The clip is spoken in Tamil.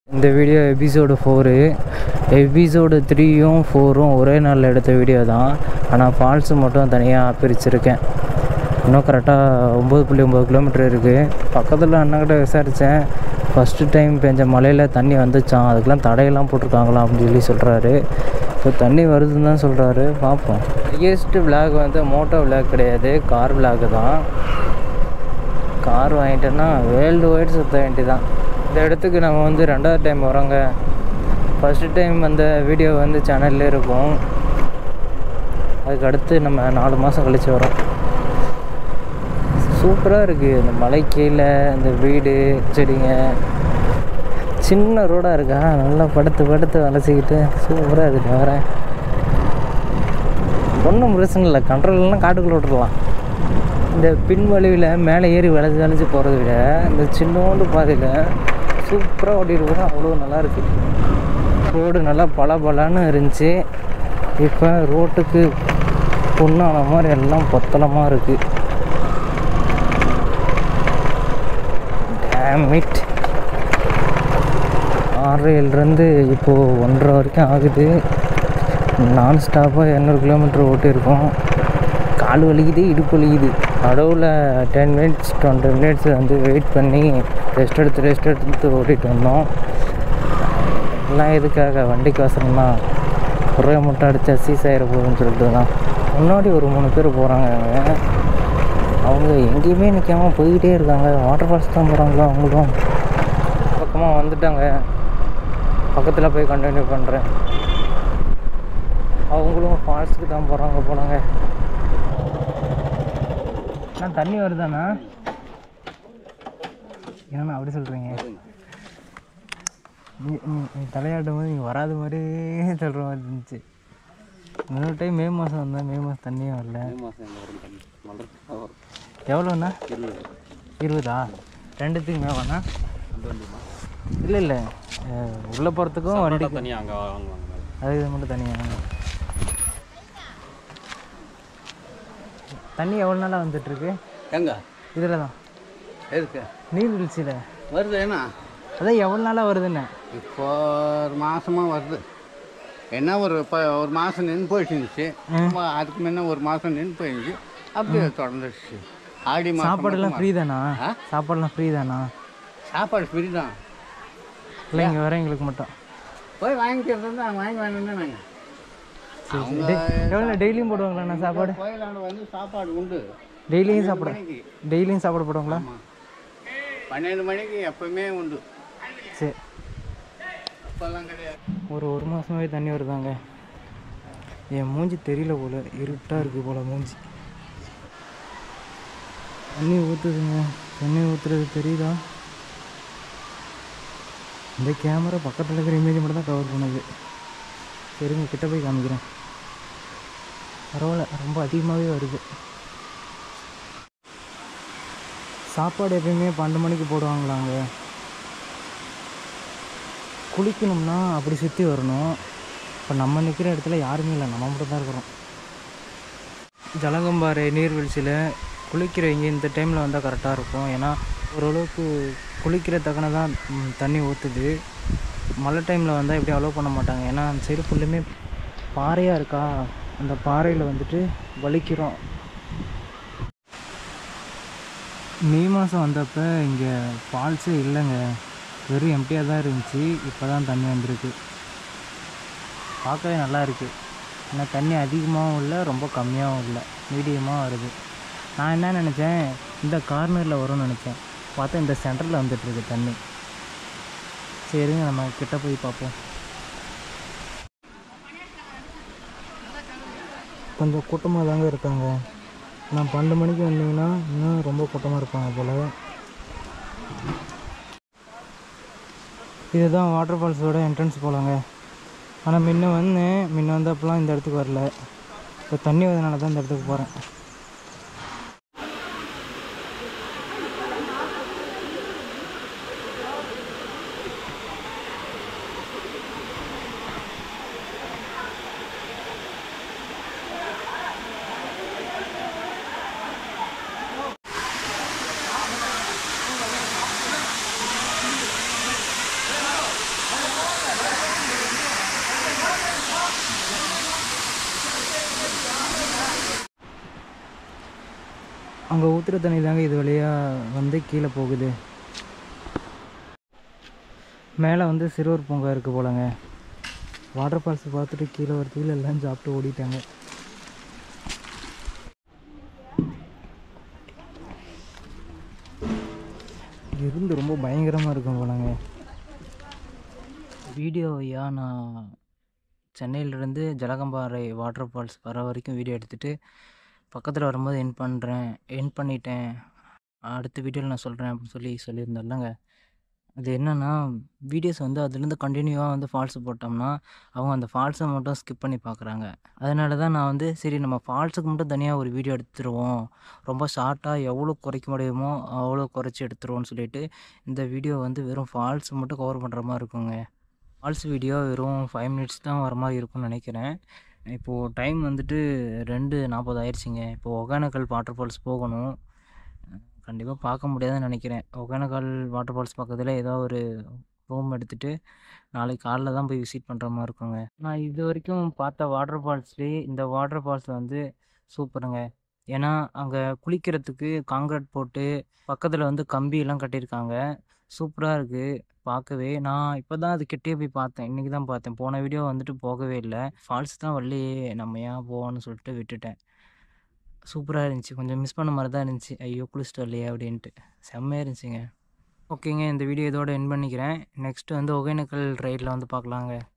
இந்த வீடியோ எபிசோடு 4. எபிசோடு 3யும் 4ம் ஒரே நாளில் எடுத்த வீடியோ தான். ஆனால் ஃபால்ஸு மட்டும் தனியாக பிரிச்சுருக்கேன். இன்னும் கரெக்டாக 9.9 கிலோமீட்டர் இருக்குது. பக்கத்தில் அண்ணக்கிட்ட விசாரித்தேன். ஃபஸ்ட்டு டைம் பெஞ்ச மழையில் தண்ணி வந்துச்சான், அதுக்கெலாம் தடையெல்லாம் போட்டிருக்காங்களா அப்படின்னு சொல்லி சொல்கிறாரு. இப்போ தண்ணி வருதுன்னு தான் சொல்கிறாரு. பார்ப்போம். ஹையஸ்ட்டு விளாக் வந்து மோட்டோ விளாக் கிடையாது, கார் விளாக் தான். கார் வாங்கிட்டேன்னா வேர்ல்டு வைட் சுற்ற வேண்டியதான். இந்த இடத்துக்கு நம்ம வந்து 2வது டைம் வரோங்க. ஃபஸ்ட்டு டைம் அந்த வீடியோ வந்து சேனல்லே இருக்கும். அதுக்கு அடுத்து நம்ம 4 மாதம் கழித்து வரோம். சூப்பராக இருக்குது. இந்த மலை கீழே இந்த வீடு செடிங்க, சின்ன ரோடாக இருக்கா, நல்லா படுத்து அலசிக்கிட்டு சூப்பராக இருக்குது. வரேன், ஒன்றும் பிரச்சனை இல்லை. கண்ட்ரோல்லாம் காட்டுக்குள்ளே விட்டுருலாம். இந்த பின்வழிவில் மேலே ஏறி வளைஞ்சு போகிறத விட இந்த சின்னோண்டு பாதையில் சூப்பராக ஓட்டிகிட்டு போகிறோம். அவ்வளோ நல்லாயிருக்கு. ரோடு நல்லா பலான்னு இருந்துச்சு. இப்போ ரோட்டுக்கு பொண்ணான மாதிரி எல்லாம் பொத்தலமாக இருக்குது. டேமிட். 6:07 இப்போது 1:30 வரைக்கும் ஆகுது. நான் ஸ்டாப்பாக 200 கிலோமீட்டர் ஓட்டியிருக்கோம். கால் வலிக்குது, இடுப்பு வலிக்குது. நடுவில் 10 மினிட்ஸ் 20 மினிட்ஸ் வந்து வெயிட் பண்ணி ரெஸ்ட் எடுத்து ஓட்டிகிட்டு வந்தோம். எல்லாம் எதுக்காக, வண்டிக்கு அவசரம்னா ஒரே முட்டை அடித்தா சீசாயிர போகுதுன்னு சொல்லிட்டு தான். முன்னாடி ஒரு 3 பேர் போகிறாங்க. அவங்க எங்கேயுமே நிற்காமல் போய்கிட்டே இருக்காங்க. வாட்டர் ஃபால்ஸ் தான் போகிறாங்களோ அவங்களும். பக்கமாக வந்துட்டாங்க. பக்கத்தில் போய் கண்டினியூ பண்ணுறேன். அவங்களும் ஃபால்ஸுக்கு தான் போகிறாங்க. நான் தண்ணி வருதாண்ணா? ஏன்னா அப்படி சொல்கிறீங்க? நீ தலையாட்டும் போது நீங்கள் வராத மாதிரியே சொல்கிற மாதிரி இருந்துச்சு. இன்னொரு டைம் மே மாதம் வந்தேன். மே மாதம் தண்ணியும் வரல. எவ்வளோண்ணா? 20. 2த்துக்கு மேவாண்ணா? இல்லை உள்ளே போகிறதுக்கும் வண்டிக்கு அதுக்கு மட்டும் தனியாக. தண்ணி எவ்வளோ நாளாக வந்துட்டுருக்கு? எங்கே? இதில் தான். எதுக்கு? நீர்வீழ்ச்சியில் வருது. ஏன்னா அதான் எவ்வளோ நாளாக வருதுன்னு. இப்போ ஒரு மாதமாக வருது. என்ன இப்போ ஒரு மாதம் நின்று போயிடுச்சு. அதுக்கு முன்ன ஒரு மாதம் நின்று போயிடுச்சு. அப்படியே தொடர்ந்துச்சு. ஆடி மாதம். சாப்பாடெல்லாம் ஃப்ரீ தானா? சாப்பாடெல்லாம் ஃப்ரீ தானா? சாப்பாடு ஃப்ரீ தான். இல்லை, இங்கே வரவங்களுக்கு மட்டும் போய் வாங்கிக்கிறது தான். வாங்கி வாங்கினா நாங்கள் எவ்வளோ டெய்லியும் போடுவாங்களாண்ணா சாப்பாடு? கோயிலாண்ட வந்து சாப்பாடு உண்டு. டெய்லியும் சாப்பாடு போடுவாங்களா? 12 மணிக்கு எப்பவுமே உண்டு. சரி, இப்போல்லாம் கிடையாது. ஒரு மாதமாகவே தண்ணி வருதாங்க. என் மூஞ்சி தெரியல போல், இருட்டாக இருக்குது போல் மூஞ்சி. தண்ணி ஊற்றுதுங்க. தண்ணி ஊற்றுறது தெரியுதா? இந்த கேமரா பக்கத்தில் இருக்கிற இமேஜ் மட்டும் தான் கவர் பண்ணுது. சரிங்க, கிட்ட போய் காமிக்கிறேன். பரவாயில்ல, ரொம்ப அதிகமாகவே வருது. சாப்பாடு எப்பயுமே 12 மணிக்கு போடுவாங்களாங்க. குளிக்கணும்னா அப்படி சுற்றி வரணும். இப்போ நம்ம நிற்கிற இடத்துல யாருமே இல்லை, நம்ம மட்டும் தான் இருக்கிறோம். ஜலகம்பாறை நீர்வீழ்ச்சியில் குளிக்கிறவங்க இந்த டைமில் வந்தால் கரெக்டாக இருக்கும். ஏன்னா ஓரளவுக்கு குளிக்கிற தக்கன தான் தண்ணி ஊற்றுது. மழை டைமில் வந்தால் எப்படி அலோவ் பண்ண மாட்டாங்க. ஏன்னா அந்த சைடு ஃபுல்லுமே பாறையாக இருக்கா. அந்த பாறையில் வந்துட்டு வலிக்கிறோம். மே மாதம் வந்தப்போ இங்கே ஃபால்ஸே இல்லைங்க, வெறும் எம்டியாக தான் இருந்துச்சு. இப்போ தான் தண்ணி வந்திருக்கு. பார்க்கவே நல்லா இருக்குது. ஏன்னா தண்ணி அதிகமாகவும் இல்லை, ரொம்ப கம்மியாகவும் இல்லை, மீடியமாக வருது. நான் என்ன நினச்சேன், இந்த கார்னரில் வரும்னு நினச்சேன். பார்த்தா இந்த சென்டரில் வந்துட்டுருக்கு தண்ணி. சரிங்க, நம்ம கிட்ட போய் பார்ப்போம். கொஞ்சம் கூட்டமாக தாங்க இருக்காங்க. நான் 12 மணிக்கு வந்தீங்கன்னா இன்னும் ரொம்ப கூட்டமாக இருப்பாங்க போல். இதுதான் வாட்டர் ஃபால்ஸோட என்ட்ரன்ஸ் போலாங்க. ஆனால் முன்ன வந்தப்பெல்லாம் இந்த இடத்துக்கு வரல. இப்போ தண்ணி வரதுனால தான் இந்த இடத்துக்கு போகிறேன். அங்கே ஊற்றுற தண்ணி தாங்க இது வழியாக வந்து கீழே போகுது. மேலே வந்து சிறுவர் பூங்கா இருக்குது போலங்க. வாட்டர் ஃபால்ஸ் பார்த்துட்டு கீழே வரதுக்குள்ள எல்லாம் சாப்பிட்டு ஓடிட்டாங்க. இருந்து ரொம்ப பயங்கரமாக இருக்கும் போலங்க. வீடியோவையா நான் சென்னையிலேருந்து ஜலகம்பாறை வாட்டர் ஃபால்ஸ் வர வரைக்கும் வீடியோ எடுத்துகிட்டு பக்கத்தில் வரும்போது என் பண்ணிட்டேன், அடுத்த வீடியோவில் நான் சொல்கிறேன் அப்படின்னு சொல்லியிருந்தேன்லங்க. அது என்னென்னா, வீடியோஸ் வந்து அதுலேருந்து கண்டினியூவாக வந்து ஃபால்ஸு போட்டோம்னா அவங்க அந்த ஃபால்ஸை மட்டும் ஸ்கிப் பண்ணி பார்க்குறாங்க. அதனால தான் நான் வந்து சரி நம்ம ஃபால்ஸுக்கு மட்டும் தனியாக ஒரு வீடியோ எடுத்துருவோம், ரொம்ப ஷார்ட்டாக எவ்வளோ குறைக்க முடியுமோ அவ்வளோ குறைச்சி எடுத்துருவோன்னு சொல்லிட்டு இந்த வீடியோ வந்து வெறும் ஃபால்ஸ் மட்டும் கவர் பண்ணுற மாதிரி இருக்குங்க. ஃபால்ஸ் வீடியோ வெறும் 5 மினிட்ஸ் தான் வர மாதிரி இருக்கும்னு நினைக்கிறேன். இப்போது டைம் வந்துட்டு 2:40 ஆயிடுச்சுங்க. இப்போது ஒகேனக்கல் வாட்டர் ஃபால்ஸ் போகணும். கண்டிப்பாக பார்க்க முடியாதுன்னு நினைக்கிறேன். ஒகேனக்கல் வாட்டர் ஃபால்ஸ் பக்கத்தில் ஏதோ ஒரு ரூம் எடுத்துகிட்டு நாளைக்கு காலைல தான் போய் விசிட் பண்ணுற மாதிரி இருக்குங்க. நான் இது வரைக்கும் பார்த்த வாட்டர் ஃபால்ஸ்லேயே இந்த வாட்டர் ஃபால்ஸ் வந்து சூப்பருங்க. ஏன்னா அங்கே குளிக்கிறதுக்கு காங்கிரீட் போட்டு பக்கத்தில் வந்து கம்பியெல்லாம் கட்டியிருக்காங்க. சூப்பராக இருக்குது பார்க்கவே. நான் இப்போ தான் அது கிட்டே போய் பார்த்தேன், இன்றைக்கி தான் பார்த்தேன். போன வீடியோ வந்துட்டு போகவே இல்லை. ஃபால்ஸ் தான் வரலையே, நம்ம ஏன் போவோன்னு சொல்லிட்டு விட்டுட்டேன். சூப்பராக இருந்துச்சு. கொஞ்சம் மிஸ் பண்ண மாதிரி தான் இருந்துச்சு. ஐயோ குளிச்சுட்டு வரலையே அப்படின்ட்டு. செம்மையாக இருந்துச்சுங்க. ஓகேங்க, இந்த வீடியோ இதோட எண்ட் பண்ணிக்கிறேன். நெக்ஸ்ட்டு வந்து ஒகேனக்கல் ரைடில் வந்து பார்க்கலாங்க.